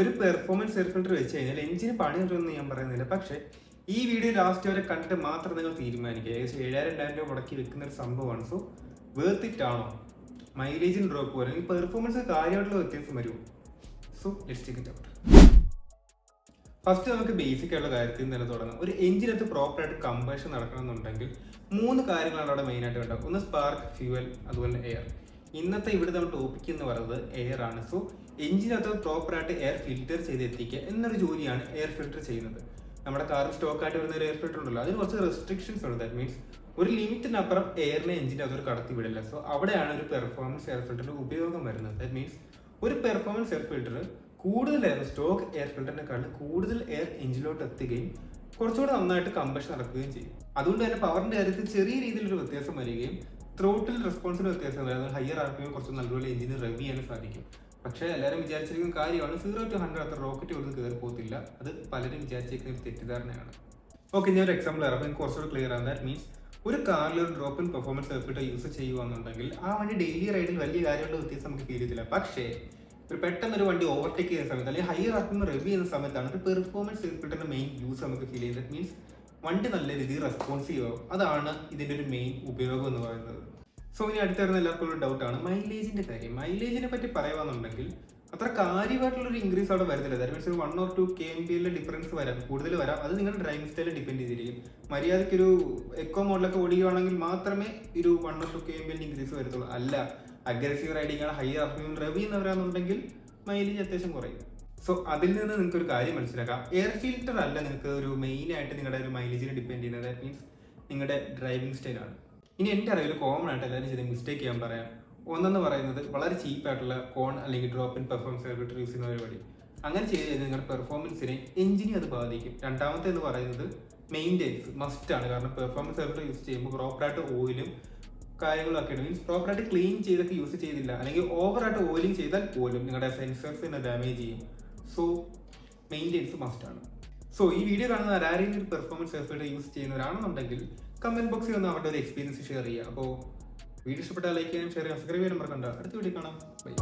ഒരു performance air filter വെച്ച് കഴിഞ്ഞാൽ എഞ്ചിന് പണി കിട്ടുമെന്ന് ഞാൻ പറയുന്നില്ല. പക്ഷേ ഈ വീഡിയോ ലാസ്റ്റ് വരെ കണ്ടിട്ട് മാത്രം നിങ്ങൾ തീരുമാനിക്കുക. ഏകദേശം 7,000 രൂപ മുടക്കി വെക്കുന്ന ഒരു സംഭവമാണ്. സോ വേർത്ത് ഇറ്റ് ആണോ? മൈലേജിന് ഡ്രോപ്പ് പോലെ അല്ലെങ്കിൽ പെർഫോമൻസ് കാര്യമായിട്ടുള്ള വ്യത്യാസം വരുമോ? So let's check it out. First നമുക്ക് ബേസിക് ആയിട്ടുള്ള കാര്യത്തിൽ നിന്ന് തന്നെ തുടങ്ങാം. ഒരു എഞ്ചിനകത്ത് പ്രോപ്പറായിട്ട് കമ്പഷൻ നടക്കണമെന്നുണ്ടെങ്കിൽ 3 കാര്യങ്ങളാണ് അവിടെ മെയിനായിട്ട് വേണ്ടത്. ഒന്ന് സ്പാർക്ക്, ഫ്യൂവൽ, അതുപോലെ എയർ. ഇന്നത്തെ ഇവിടെ നമ്മൾ ടോപ്പിക് എന്ന് പറയുന്നത് എയർ ആണ്. സോ എഞ്ചിനകത്ത് പ്രോപ്പറായിട്ട് എയർ ഫിൽറ്റർ ചെയ്ത് എത്തിക്കുക എന്നൊരു ജോലിയാണ് എയർ ഫിൽറ്റർ ചെയ്യുന്നത്. നമ്മുടെ കാറിൽ സ്റ്റോക്ക് ആയിട്ട് വരുന്ന ഒരു എയർ ഫിൽറ്റർ ഉണ്ടല്ലോ, അതിന് കുറച്ച് റെസ്ട്രിക്ഷൻസ് ഉണ്ട്. ദാറ്റ് മീൻസ് ഒരു ലിമിറ്റിനപ്പുറം എയറിനെ എഞ്ചിൻ്റെ അതൊരു കടത്തി വിടില്ല. സോ അവിടെയാണ് ഒരു പെർഫോമൻസ് എയർ ഫിൽറ്ററിന്റെ ഉപയോഗം വരുന്നത്. ദാറ്റ് മീൻസ് ഒരു പെർഫോമൻസ് എയർ ഫിൽറ്റർ കൂടുതൽ എയർ സ്റ്റോക്ക് എയർ ഫിൽറ്ററിനെക്കാളും കൂടുതൽ എയർ എഞ്ചിനിലോട്ട് എത്തുകയും കുറച്ചുകൂടെ നന്നായിട്ട് കമ്പഷൻ നടക്കുകയും ചെയ്യും. അതുകൊണ്ട് തന്നെ പവറിന്റെ കാര്യത്തിൽ ചെറിയ രീതിയിലൊരു വ്യത്യാസം വരികയും ത്രോട്ടിൽ റെസ്പോൺസിന് വ്യത്യാസം വരും. ഹയർ ആർപിഎം കുറച്ച് നല്ലപോലെ എഞ്ചിന് റെവ് ചെയ്യാൻ സാധിക്കും. പക്ഷേ എല്ലാവരും വിചാരിച്ചിരിക്കുന്ന കാര്യമാണ് 0 to 100 അത്ര റോക്കറ്റ് ഒന്നും കയറി പോകത്തില്ല. അത് പലരും വിചാരിച്ചിരിക്കുന്ന ഒരു തെറ്റിദ്ധാരണയാണ്. ഓക്കെ, ഞാൻ ഒരു എക്സാമ്പിൾ പറയാം. അപ്പോൾ എനിക്ക് കുറച്ചുകൂടെ ക്ലിയർ ആണ്. ദാറ്റ് മീൻസ് ഒരു കാറിൽ ഒരു drop in performance air filter use ചെയ്യുകയാണെന്നുണ്ടെങ്കിൽ ആ വണ്ടി ഡെയിലി റൈഡിൽ വലിയ കാര്യമുള്ള വ്യത്യാസം നമുക്ക് ഫീൽ ചെയ്തില്ല. പക്ഷേ ഒരു പെട്ടെന്ന് ഒരു വണ്ടി ഓവർടേക്ക് ചെയ്യുന്ന സമയത്ത് അല്ലെങ്കിൽ ഹയർ ആർപിഎം റിവ്യൂ ചെയ്യുന്ന സമയത്താണ് ഒരു പെർഫോമൻസ് എയർ ഫിൽറ്ററിന്റെ മെയിൻ യൂസ് നമുക്ക് ഫീൽ ചെയ്യുന്നത്. ദാറ്റ് മീൻസ് വണ്ടി നല്ല രീതിയിൽ റെസ്പോൺസീവ് ആവും. അതാണ് ഇതിന്റെ ഒരു മെയിൻ ഉപയോഗം എന്ന് പറയുന്നത്. സോ ഇനി അടുത്ത് വരുന്ന എല്ലാവർക്കും ഒരു ഡൗട്ടാണ് മൈലേജിന്റെ കാര്യം. മൈലേജിനെ പറ്റി പറയുകയാണെന്നുണ്ടെങ്കിൽ അത്ര കാര്യമായിട്ടുള്ളൊരു ഇൻക്രീസ് അവിടെ വരുന്നില്ല. That means 1 or 2 kmpl difference വരാം, കൂടുതൽ വരാം. അത് നിങ്ങളുടെ ഡ്രൈവിംഗ് സ്റ്റൈൽ ഡിപ്പെൻഡ് ചെയ്തിരിക്കും. മര്യാദയ്ക്ക് ഒരു എക്കോ മോഡലൊക്കെ ഓടിക്കുകയാണെങ്കിൽ മാത്രമേ ഒരു 1 or 2 kmpl ഇൻക്രീസ് വരത്തുള്ളൂ. അല്ല, അഗ്രസീവ് റൈഡിംഗ് ആണ്, ഹൈ ആർപിഎം റെവ് ചെയ്യുന്നവരാണെന്നുണ്ടെങ്കിൽ മൈലേജ് അത്യാവശ്യം കുറയും. സോ അതിൽ നിന്ന് നിങ്ങൾക്ക് ഒരു കാര്യം മനസ്സിലാക്കാം. എയർ ഫിൽറ്റർ അല്ല നിങ്ങൾക്ക് ഒരു മെയിൻ ആയിട്ട് നിങ്ങളുടെ ഒരു മൈലേജിനെ ഡിപ്പെൻഡ് ചെയ്യുന്നത്. ദാറ്റ് മീൻസ് നിങ്ങളുടെ ഡ്രൈവിംഗ് സ്റ്റൈലാണ്. ഇനി എൻ്റെ അറിവിൽ കോമൺ ആയിട്ട് എല്ലാവരും ചെയ്ത് മിസ്റ്റേക്ക് ചെയ്യാൻ പറയാം. ഒന്നെന്ന് പറയുന്നത് വളരെ ചീപ്പായിട്ടുള്ള കോൺ അല്ലെങ്കിൽ drop in performance air filter use ചെയ്യുന്ന പരിപാടി. അങ്ങനെ ചെയ്ത് കഴിഞ്ഞാൽ നിങ്ങളുടെ പെർഫോമൻസിനെ എഞ്ചിനെ അത് ബാധിക്കും. രണ്ടാമത്തെ എന്ന് പറയുന്നത് മെയിൻ്റെനൻസ് മസ്റ്റാണ്. കാരണം പെർഫോമൻസ് എയർ ഫിൽറ്റർ യൂസ് ചെയ്യുമ്പോൾ പ്രോപ്പറായിട്ട് ഓയിലും കാര്യങ്ങളൊക്കെ ഉണ്ട്. മീൻസ് പ്രോപ്പറായിട്ട് ക്ലീൻ ചെയ്തൊക്കെ യൂസ് ചെയ്തില്ല അല്ലെങ്കിൽ ഓവറായിട്ട് ഓയിലിംഗ് ചെയ്താൽ പോലും നിങ്ങളുടെ സെൻസേഴ്സിനെ ഡാമേജ് ചെയ്യും. സോ മെയിൻ്റെനൻസ് മസ്റ്റാണ്. സോ ഈ വീഡിയോ കാണുന്ന ആരെങ്കിലും ഒരു പെർഫോമൻസ് എയർ ഫിൽറ്റർ യൂസ് ചെയ്യുന്നവരാണെന്നുണ്ടെങ്കിൽ കമന്റ് ബോക്സിൽ വന്ന് അവരുടെ ഒരു എക്സ്പീരിയൻസ് ഷെയർ ചെയ്യുക. അപ്പോൾ വീഡിയോ ഇഷ്ടപ്പെട്ടാൽ ലൈക്ക് ചെയ്യാനും ഷെയർ ചെയ്യാൻ സബ്സ്ക്രൈബ് ചെയ്യാനും മറക്കണ്ട. അടുത്ത വീഡിയോ കാണാം. ബൈ.